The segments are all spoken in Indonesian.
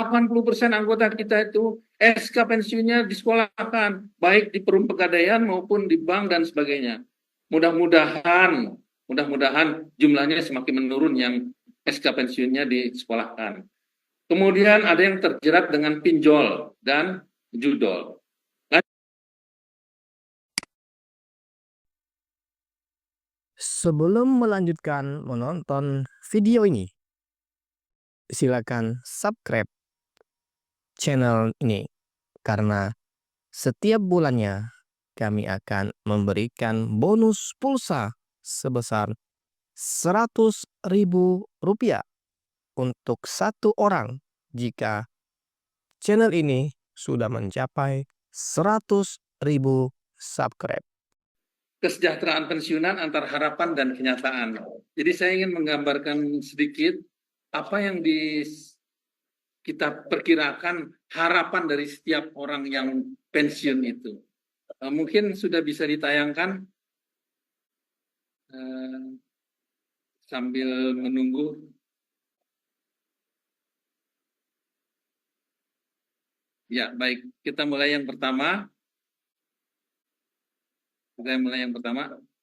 80% anggota kita itu SK pensiunnya disekolahkan, baik di Perum Pegadaian maupun di bank dan sebagainya. Mudah-mudahan jumlahnya semakin menurun yang SK pensiunnya disekolahkan. Kemudian ada yang terjerat dengan pinjol dan judol. Sebelum melanjutkan menonton video ini, silakan subscribe channel ini karena setiap bulannya kami akan memberikan bonus pulsa sebesar Rp100.000 untuk satu orang jika channel ini sudah mencapai 100.000 subscribe. Kesejahteraan pensiunan antara harapan dan kenyataan. Jadi saya ingin menggambarkan sedikit apa yang kita perkirakan harapan dari setiap orang yang pensiun itu. Mungkin sudah bisa ditayangkan sambil menunggu. Ya, baik. Kita mulai yang pertama.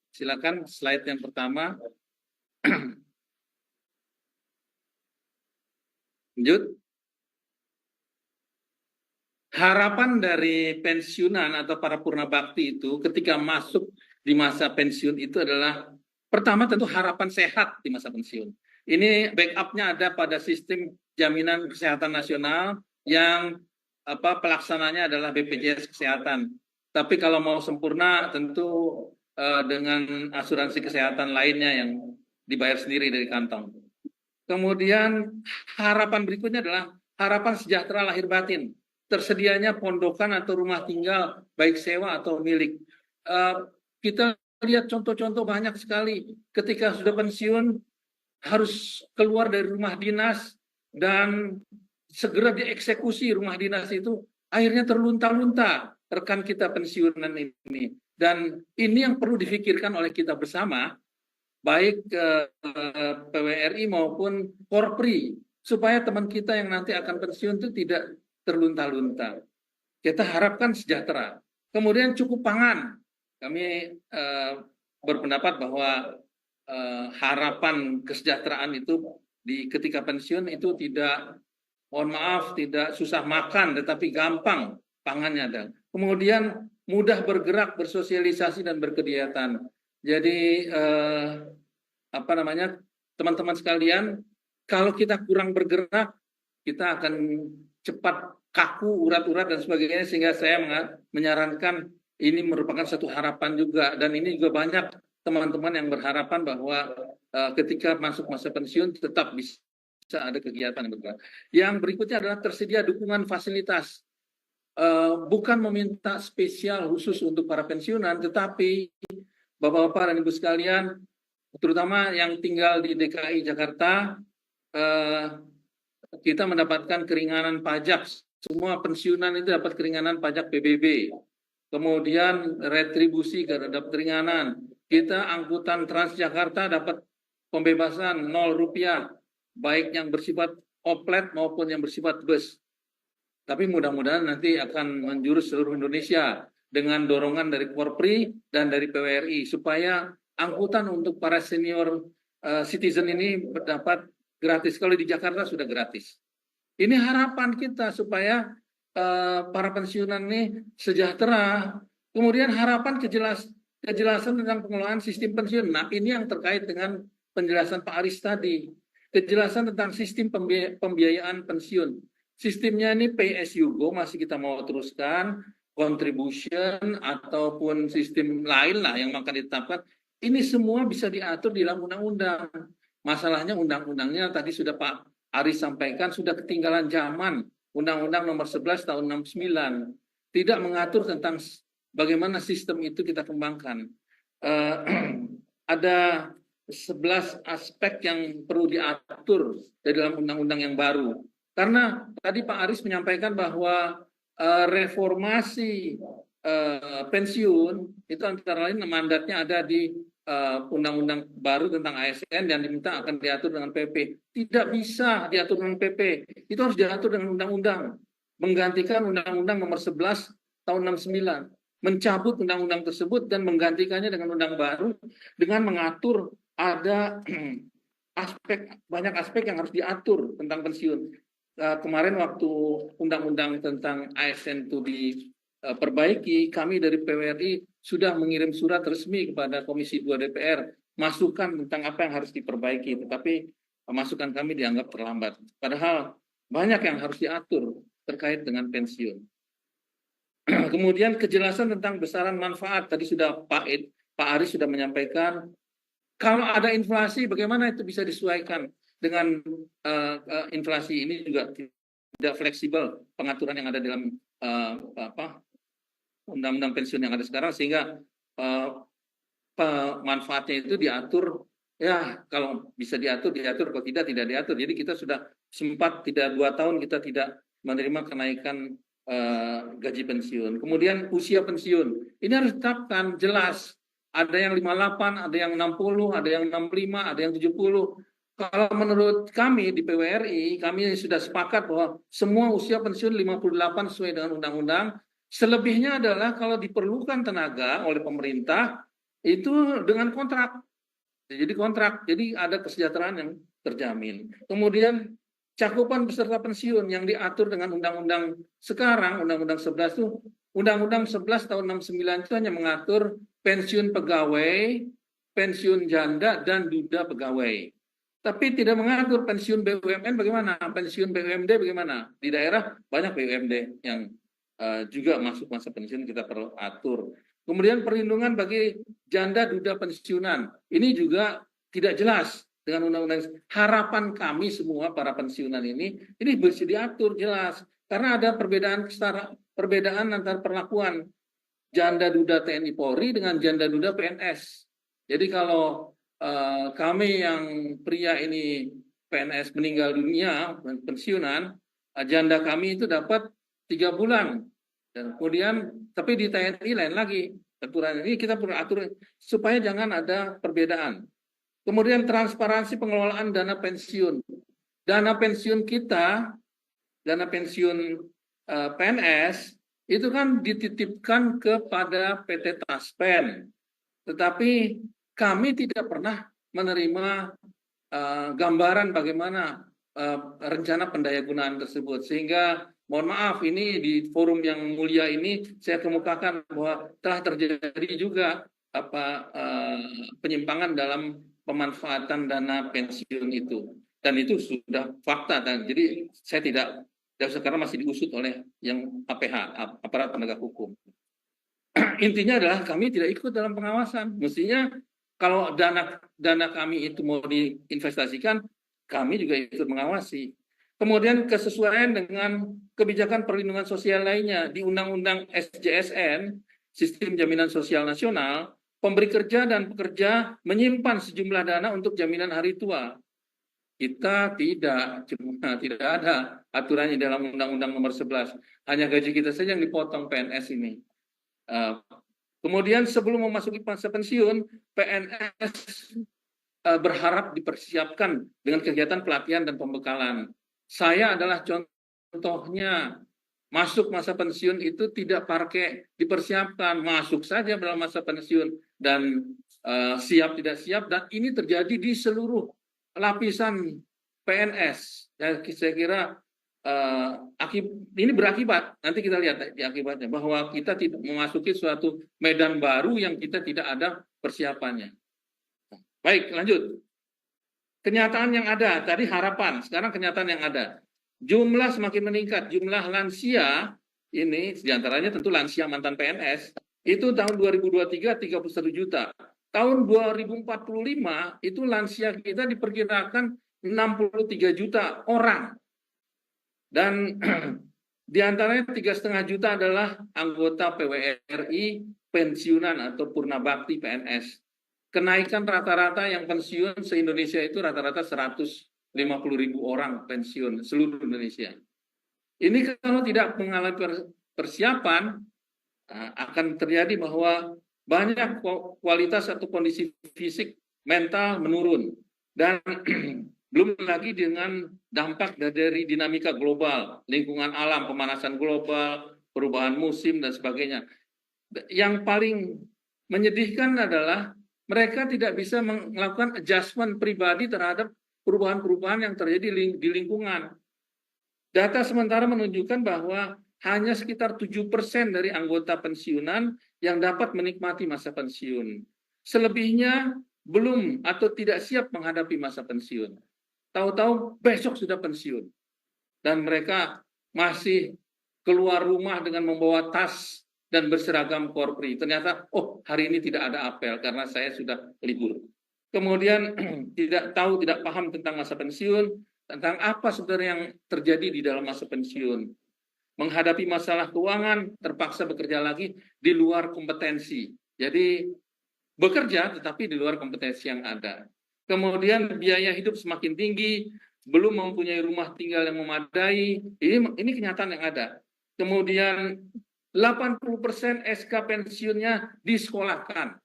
Silakan slide yang pertama. Lanjut. Harapan dari pensiunan atau para purna bakti itu ketika masuk di masa pensiun itu adalah pertama tentu harapan sehat di masa pensiun. Ini backupnya ada pada sistem jaminan kesehatan nasional yang pelaksananya adalah BPJS Kesehatan. Tapi kalau mau sempurna tentu dengan asuransi kesehatan lainnya yang dibayar sendiri dari kantong. Kemudian harapan berikutnya adalah harapan sejahtera lahir batin. Tersedianya pondokan atau rumah tinggal baik sewa atau milik. Kita lihat contoh-contoh banyak sekali ketika sudah pensiun harus keluar dari rumah dinas dan segera dieksekusi rumah dinas itu, akhirnya terlunta-lunta rekan kita pensiunan ini. Dan ini yang perlu difikirkan oleh kita bersama, baik PWRI maupun Korpri, supaya teman kita yang nanti akan pensiun itu tidak terlunta-lunta. Kita harapkan sejahtera. Kemudian cukup pangan. Kami berpendapat bahwa harapan kesejahteraan itu ketika pensiun itu tidak, mohon maaf, tidak susah makan, tetapi gampang pangannya ada. Kemudian mudah bergerak, bersosialisasi dan berkegiatan. Jadi teman-teman sekalian, kalau kita kurang bergerak, kita akan cepat kaku, urat-urat dan sebagainya, sehingga saya menyarankan ini merupakan satu harapan juga, dan ini juga banyak teman-teman yang berharapan bahwa ketika masuk masa pensiun tetap bisa ada kegiatan yang bergerak. Yang berikutnya adalah tersedia dukungan fasilitas, bukan meminta spesial khusus untuk para pensiunan, tetapi Bapak-bapak dan Ibu sekalian, terutama yang tinggal di DKI Jakarta, kita mendapatkan keringanan pajak. Semua pensiunan itu dapat keringanan pajak PBB. Kemudian retribusi terhadap keringanan. Kita angkutan Transjakarta dapat pembebasan Rp0, baik yang bersifat oplet maupun yang bersifat bus. Tapi mudah-mudahan nanti akan menjurus seluruh Indonesia dengan dorongan dari Korpri dan dari PWRI supaya angkutan untuk para senior citizen ini dapat gratis. Kalau di Jakarta sudah gratis. Ini harapan kita supaya para pensiunan ini sejahtera. Kemudian harapan kejelasan tentang pengelolaan sistem pensiun. Nah, ini yang terkait dengan penjelasan Pak Aris tadi. Kejelasan tentang sistem pembiayaan pensiun. Sistemnya ini pay as you go, masih kita mau teruskan, contribution ataupun sistem lain lah yang akan ditetapkan. Ini semua bisa diatur di dalam undang-undang. Masalahnya undang-undangnya tadi sudah Pak Aris sampaikan sudah ketinggalan zaman. Undang-Undang nomor 11 tahun 69 tidak mengatur tentang bagaimana sistem itu kita kembangkan. Ada 11 aspek yang perlu diatur di dalam undang-undang yang baru. Karena tadi Pak Aris menyampaikan bahwa reformasi pensiun itu antara lain mandatnya ada di undang-undang baru tentang ASN yang diminta akan diatur dengan PP. Tidak bisa diatur dengan PP. Itu harus diatur dengan undang-undang. Menggantikan Undang-Undang Nomor 11 tahun 69. Mencabut undang-undang tersebut dan menggantikannya dengan undang baru dengan mengatur ada banyak aspek yang harus diatur tentang pensiun. Kemarin waktu undang-undang tentang ASN itu diperbaiki, kami dari PWRI sudah mengirim surat resmi kepada Komisi 2 DPR, masukan tentang apa yang harus diperbaiki, tetapi masukan kami dianggap terlambat. Padahal banyak yang harus diatur terkait dengan pensiun. Kemudian kejelasan tentang besaran manfaat, tadi sudah Pak Aris sudah menyampaikan, kalau ada inflasi bagaimana itu bisa disesuaikan dengan inflasi. Ini juga tidak fleksibel pengaturan yang ada dalam undang-undang pensiun yang ada sekarang, sehingga manfaatnya itu diatur, ya kalau bisa diatur, kalau tidak diatur. Jadi kita sudah sempat 2 tahun kita tidak menerima kenaikan gaji pensiun. Kemudian usia pensiun, ini harus ditetapkan jelas. Ada yang 58, ada yang 60, ada yang 65, ada yang 70. Kalau menurut kami di PWRI, kami sudah sepakat bahwa semua usia pensiun 58 sesuai dengan undang-undang. Selebihnya adalah kalau diperlukan tenaga oleh pemerintah, itu dengan kontrak. Jadi kontrak, jadi ada kesejahteraan yang terjamin. Kemudian cakupan peserta pensiun yang diatur dengan undang-undang sekarang, Undang-Undang 11 itu, Undang-Undang 11 tahun 69 itu hanya mengatur pensiun pegawai, pensiun janda, dan duda pegawai. Tapi tidak mengatur pensiun BUMN bagaimana, pensiun BUMD bagaimana. Di daerah banyak BUMD yang juga masuk masa pensiun, kita perlu atur. Kemudian perlindungan bagi janda duda pensiunan. Ini juga tidak jelas dengan undang-undang. Harapan kami semua para pensiunan ini bisa diatur jelas. Karena ada perbedaan antara perlakuan janda duda TNI Polri dengan janda duda PNS. Jadi kalau kami yang pria ini PNS meninggal dunia, pensiunan, janda kami itu dapat 3 bulan. Dan kemudian, tapi di TNI lain lagi. Aturan ini kita perlu atur supaya jangan ada perbedaan. Kemudian transparansi pengelolaan dana pensiun. Dana pensiun kita, dana pensiun PNS, itu kan dititipkan kepada PT Taspen. Tetapi kami tidak pernah menerima gambaran bagaimana rencana pendayagunaan tersebut. Sehingga mohon maaf, ini di forum yang mulia ini saya kemukakan bahwa telah terjadi juga penyimpangan dalam pemanfaatan dana pensiun itu. Dan itu sudah fakta. Dan jadi saya tidak sekarang masih diusut oleh yang APH, aparat penegak hukum. Intinya adalah kami tidak ikut dalam pengawasan. Mestinya kalau dana kami itu mau diinvestasikan, kami juga ikut mengawasi. Kemudian kesesuaian dengan kebijakan perlindungan sosial lainnya di Undang-Undang SJSN, Sistem Jaminan Sosial Nasional, pemberi kerja dan pekerja menyimpan sejumlah dana untuk jaminan hari tua. Kita tidak ada aturannya dalam Undang-Undang Nomor 11. Hanya gaji kita saja yang dipotong PNS ini. Kemudian sebelum memasuki masa pensiun, PNS berharap dipersiapkan dengan kegiatan pelatihan dan pembekalan. Saya adalah contohnya. Masuk masa pensiun itu tidak pakai dipersiapkan, masuk saja dalam masa pensiun dan siap tidak siap, dan ini terjadi di seluruh lapisan PNS. Saya kira ini berakibat, nanti kita lihat di akibatnya, bahwa kita tidak memasuki suatu medan baru yang kita tidak ada persiapannya. Baik, lanjut. Kenyataan yang ada, tadi harapan, sekarang kenyataan yang ada. Jumlah semakin meningkat, jumlah lansia ini, diantaranya tentu lansia mantan PNS, itu tahun 2023 31 juta. Tahun 2045 itu lansia kita diperkirakan 63 juta orang. Dan diantaranya 3,5 juta adalah anggota PWRI pensiunan atau purna bakti PNS. Kenaikan rata-rata yang pensiun se-Indonesia itu rata-rata 150.000 orang pensiun seluruh Indonesia. Ini kalau tidak mengalami persiapan, akan terjadi bahwa banyak kualitas atau kondisi fisik mental menurun, dan belum lagi dengan dampak dari dinamika global, lingkungan alam, pemanasan global, perubahan musim dan sebagainya. Yang paling menyedihkan adalah mereka tidak bisa melakukan adjustment pribadi terhadap perubahan-perubahan yang terjadi di lingkungan. Data sementara menunjukkan bahwa hanya sekitar 7% dari anggota pensiunan yang dapat menikmati masa pensiun. Selebihnya belum atau tidak siap menghadapi masa pensiun. Tahu-tahu besok sudah pensiun. Dan mereka masih keluar rumah dengan membawa tas dan berseragam korpri. Ternyata, oh hari ini tidak ada apel karena saya sudah libur. Kemudian tidak tahu, tidak paham tentang masa pensiun, tentang apa sebenarnya yang terjadi di dalam masa pensiun. Menghadapi masalah keuangan, terpaksa bekerja lagi di luar kompetensi. Jadi bekerja tetapi di luar kompetensi yang ada. Kemudian biaya hidup semakin tinggi, belum mempunyai rumah tinggal yang memadai. Ini kenyataan yang ada. Kemudian 80% SK pensiunnya disekolahkan.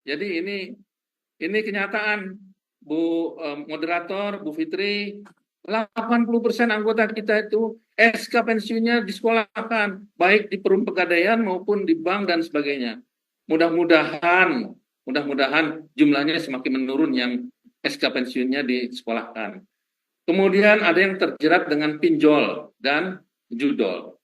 Jadi ini kenyataan, Bu moderator, Bu Fitri. 80% anggota kita itu SK pensiunnya disekolahkan, baik di Perum Pegadaian maupun di bank dan sebagainya. Mudah-mudahan jumlahnya semakin menurun yang SK pensiunnya disekolahkan. Kemudian ada yang terjerat dengan pinjol dan judol.